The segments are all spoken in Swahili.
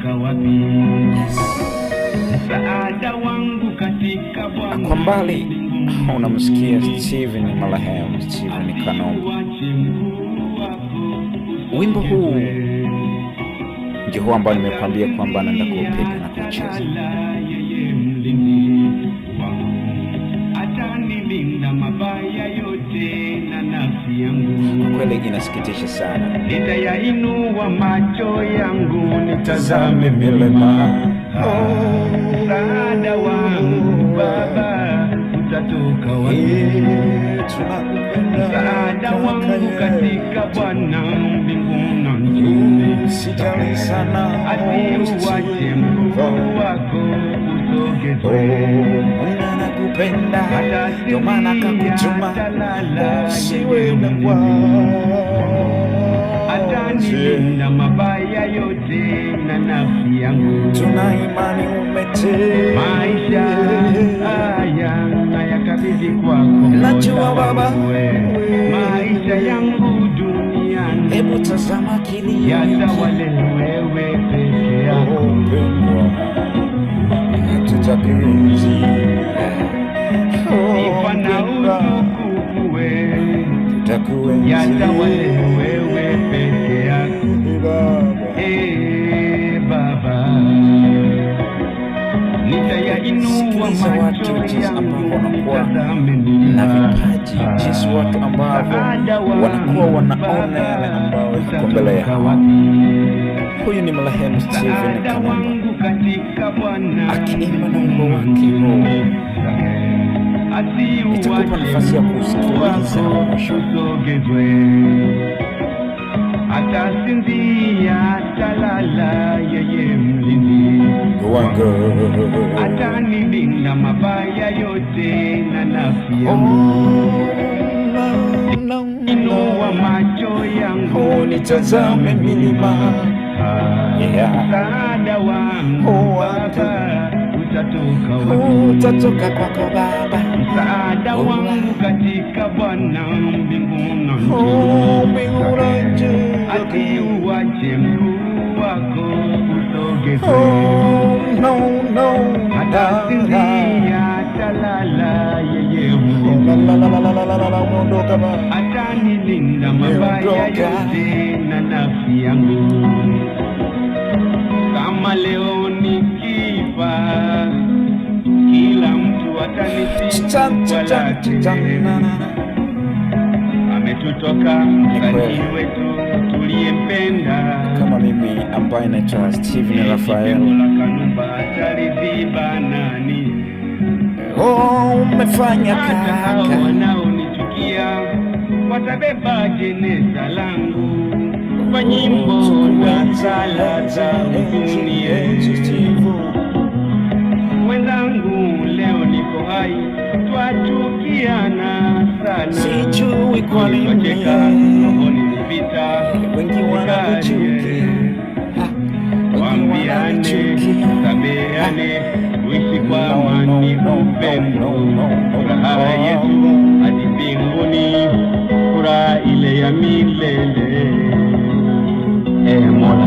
utatoka wapi? Msaada wangu katika Bwana. Kwa mbali unamsikia Steven marehemu Steven Kanumba. Wimbo huu ndio huu ambao nimekwambia kwamba anaenda kuupiga na kucheza. Atanilinda mabaya yote na nafsi yangu. Kwa kweli inasikitisha sana. Nitayainua macho yangu nitazame milima. Msaada wangu Baba utatoka wapi? Msaada wangu katika Bwana mbinguni na nchini. Sijali sana Asiuache mkono wako usogezwe. Nakupenda ndio maana kakutuma siwe na kwa. Atanilinda mabaya yote na nafsi yangu. Tuna imani umetenda. Maisha haya nayakabidhi kwako. Najua Baba maisha yangu duniani, hebu tazama kili yatawale wewe peke yako. Tutakuenzi sifa na utukufu wewe, tutakuenzi yatawale wewe peke yako. Baba, nitayainua macho yangu nitazame na vipaji, jinsi watu ambao wanakuwa wanaona yale ambayo yako mbele yao. Huyu ni marehemu Steven Kanumba akiimba na wimbo wake huu. Nitakupa nafasi ya kusikiliza mwisho. Atasinzia atalala yeye mlinzi wangu, atanilinda mabaya yote na nafsi yangu. Inua macho yangu nitazame milima. Msaada wangu Baba utatoka kwako Baba. Msaada wangu katika Bwana mbinguni na nchini. Asiuache mguu wako usogezwe. Atasinzia atalala yeye atanilinda mabaya yote na nafsi yangu. Kama leo nikifa, kila mtu atanisifu. Ametutoka msanii wetu tuliyempenda, kama mimi ambaye naitwa Steven Raphael. Kanumba ataliziba nani? Umefanya kaka. Wanaonichukia watabeba jeneza langu kwa nyimbo na sala za huzuni. Mwenzangu leo niko hai, twachukiana sana. Sijui kwa nini rohoni ni vita, wengi wanakuchukia. Waambiane, sameheane, tuishi kwa amani na upendo. Furaha yetu hadi mbinguni, furaha ile ya milele. Mola,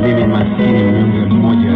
mimi maskini mnyonge mmoja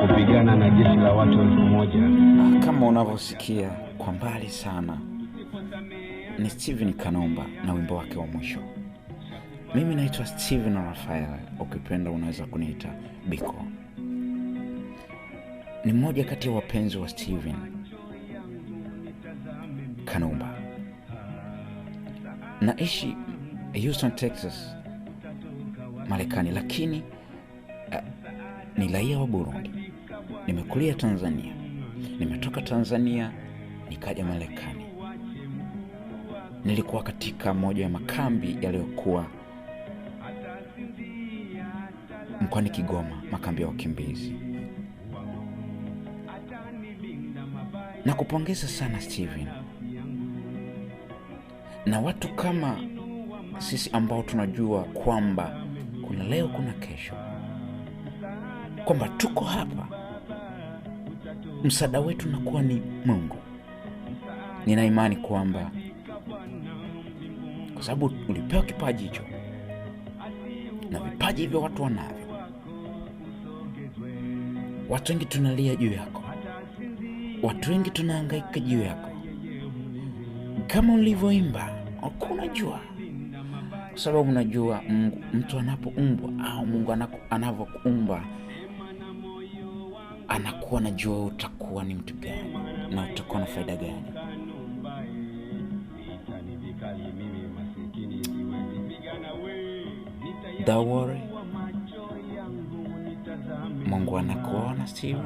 kupigana na jeshi la watu 1000. Kama unavyosikia kwa mbali sana ni Steven Kanumba na wimbo wake wa mwisho. Mimi naitwa Steven Raphael, ukipenda unaweza kuniita Biko. Ni mmoja kati ya wapenzi wa Steven Kanumba. Naishi Houston, Texas, Marekani, lakini ni raia wa Burundi. Nimekulia Tanzania. Nimetoka Tanzania nikaja Marekani. Nilikuwa katika moja ya makambi yaliyokuwa mkoani Kigoma, makambi ya wakimbizi. Na kupongeza sana Steven na watu kama sisi ambao tunajua kwamba kuna leo kuna kesho, kwamba tuko hapa, msaada wetu unakuwa ni Mungu. Nina imani kwamba kwa sababu ulipewa kipaji hicho na vipaji hivyo watu wanavyo, Watu wengi tunalia juu yako, watu wengi tunahangaika juu yako. Kama ulivyoimba, unajua, kwa sababu unajua mtu anapoumbwa au Mungu anavyokuumba anakuwa anajua utakuwa ni mtu gani na utakuwa na faida gani. Don't worry, Mungu anakuona Steven,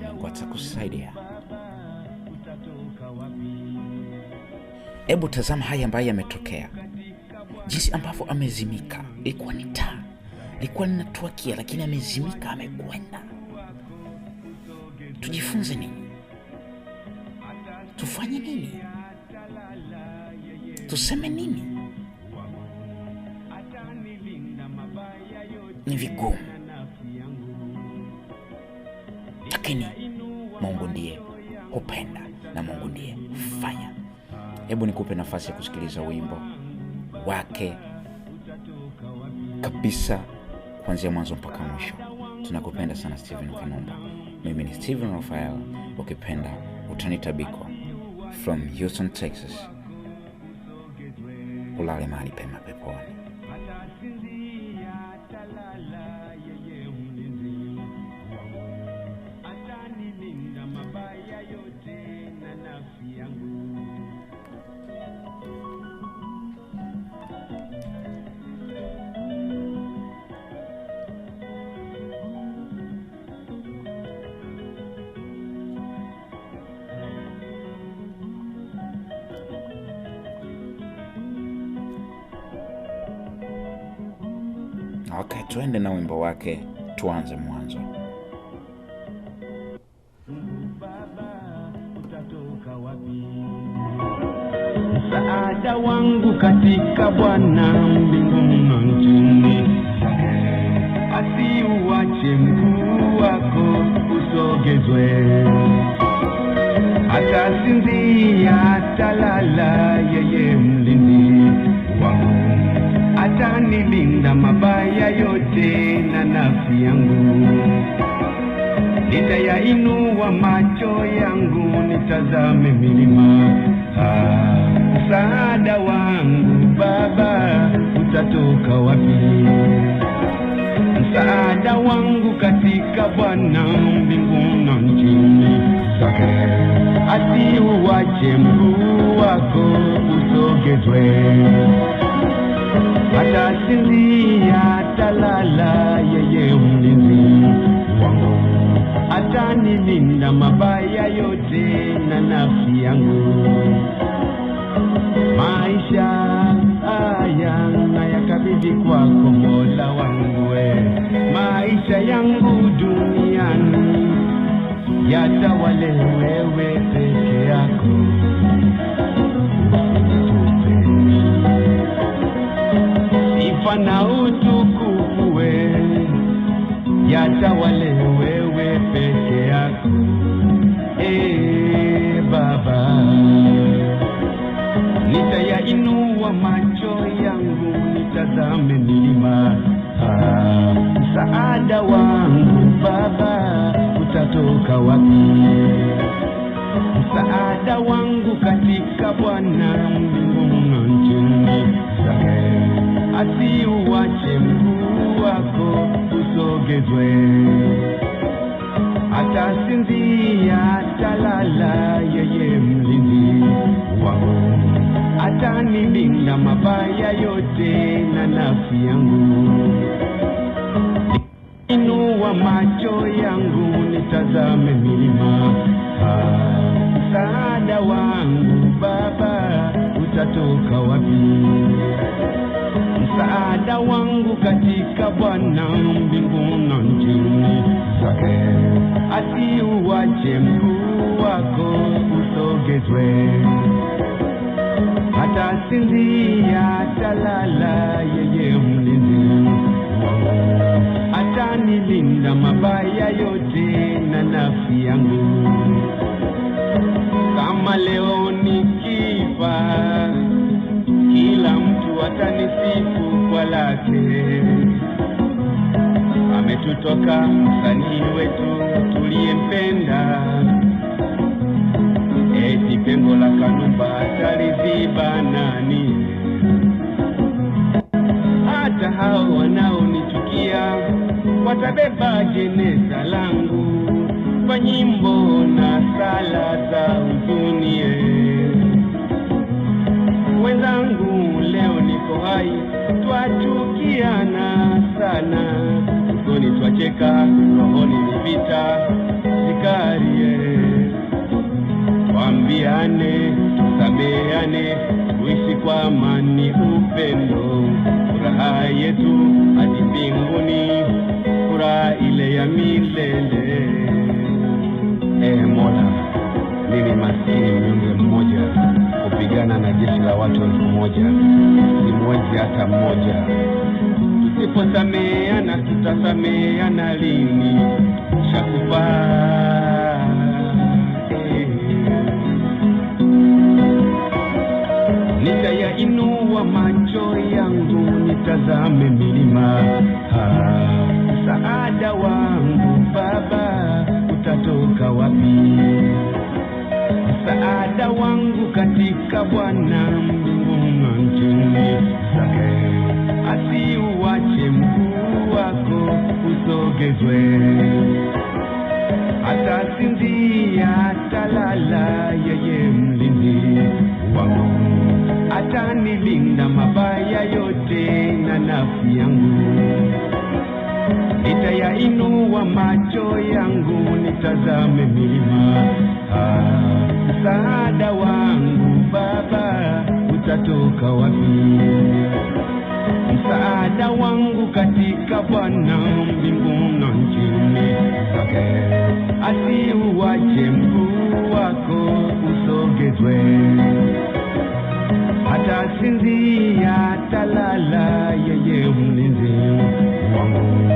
na Mungu atakusaidia. Hebu tazama haya ambayo yametokea, jinsi ambavyo amezimika. Ilikuwa ni taa, ilikuwa linatuakia, lakini amezimika, amekwenda. Tujifunze nini? Tufanye nini? Tuseme nini? Ni vigumu, lakini Mungu ndiye hupenda na Mungu ndiye hufanya. Hebu nikupe nafasi ya kusikiliza wimbo wake kabisa kuanzia mwanzo mpaka mwisho. Tunakupenda sana Steven Kanumba. Mimi ni Steven Raphael, ukipenda utanita Biko, from Houston, Texas. Ulale mahali pema peponi. Okay, tuende na wimbo wake, tuanze mwanzo. Msaada wangu katika Bwana, mbinguni na nchini, asiuache mguu wako usogezwe. Atasinzia, atalala, yeye mlinzi wangu, atanilinda mabaya yote na nafsi yangu. Nitayainua macho yangu, nitazame milima. Msaada wangu Baba, utatoka wapi? Msaada wangu katika Bwana, mbinguni na nchini. Asiuache mguu wako usogezwe. Atasinzia, atalala, yeye mlinzi wangu, atanilinda mabaya yote na nafsi yangu. Maisha haya nayakabidhi kwako Mola wangu, maisha yangu duniani yatawale wewe peke yako. Sifa na utukufu yatawale wewe peke yako. Baba, nitayainua macho yangu, nitazame milima. Msaada wangu Baba, utatoka wapi? Msaada wangu katika Bwana, mbinguni na nchini. Asiuache mguu wako usogezwe. Atasinzia, atalala, yeye mlinzi wangu, atanilinda mabaya yote na nafsi yangu. Inua macho yangu, nitazame milima. Msaada wangu Baba, utatoka wapi? Msaada wangu katika Bwana, mbinguni na nchini. Asiuache mguu wako usogezwe. Atasinzia, atalala, yeye mlinzi wangu, atanilinda mabaya yote na nafsi yangu. Kama leo nikifa, kila mtu atanisifu kwa lake. kwetu toka msanii wetu tuliyempenda, eti pengo la Kanumba taliziba nani? Hata hao wanaonichukia watabeba jeneza langu kwa nyimbo na sala za huzuni. Wenzangu leo niko hai, twachukiana sana, usoni twacheka, rohoni ni vita zikarie. Waambiane, tusameane, tuishi kwa amani, upendo, furaha yetu hadi mbinguni, furaha ile ya milele. Mola, mimi maskini mnyonge mmoja, kupigana na jeshi la watu 1000, simwezi hata mmoja. Tusiposameana tutasameana lini? Shakufa. Nitayainua macho yangu nitazame milima, msaada wangu Baba utatoka wapi? Msaada wangu katika Bwana mbinguni na nchini zake. Asiuache mguu wako usogezwe, atasinzia atalala, yeye mlinzi wangu atanilinda mabaya yote na nafsi yangu. Nitayainua macho yangu nitazame milima, msaada wangu Baba utatoka wapi? Msaada wangu katika Bwana mbinguni na nchini zake. Asiuache mguu wako usogezwe, atasinzia atalala, yeye mlinzi wangu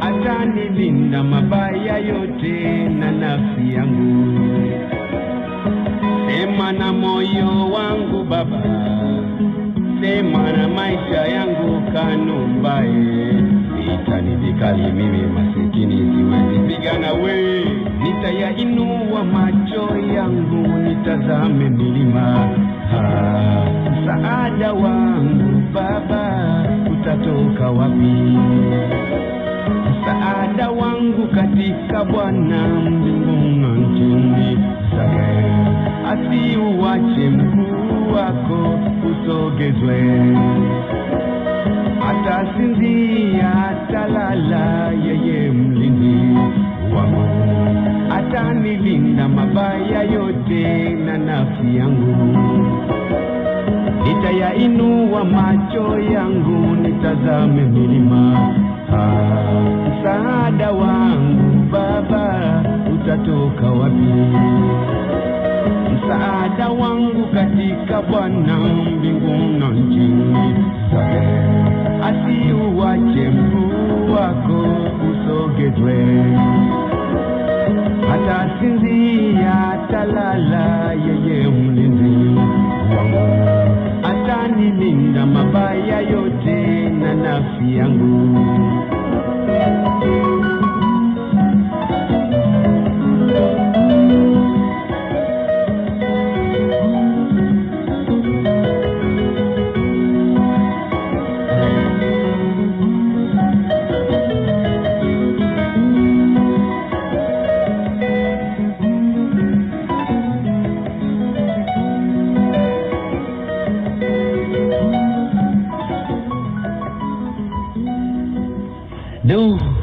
atanilinda mabaya yote na nafsi yangu. Sema na moyo wangu Baba, sema na maisha yangu Kanumba. Vitani vikali mimi masikini siwezi pigana we. Nitayainua macho yangu nitazame milima, msaada wangu Baba utatoka wapi? Msaada wangu katika Bwana mbinguni na nchini zake. Asiuache mguu wako usogezwe, atasinzia atalala, yeye mlinzi wangu atanilinda mabaya yote na nafsi yangu. Nitayainua macho yangu nitazame milima, msaada wangu Baba utatoka wapi? Msaada wangu katika Bwana mbinguni na nchini zake. Asiuache mguu wako usogezwe, atasinzia atalala, yeye mlinzi wangu atanilinda mabaya yote na nafsi yangu. No.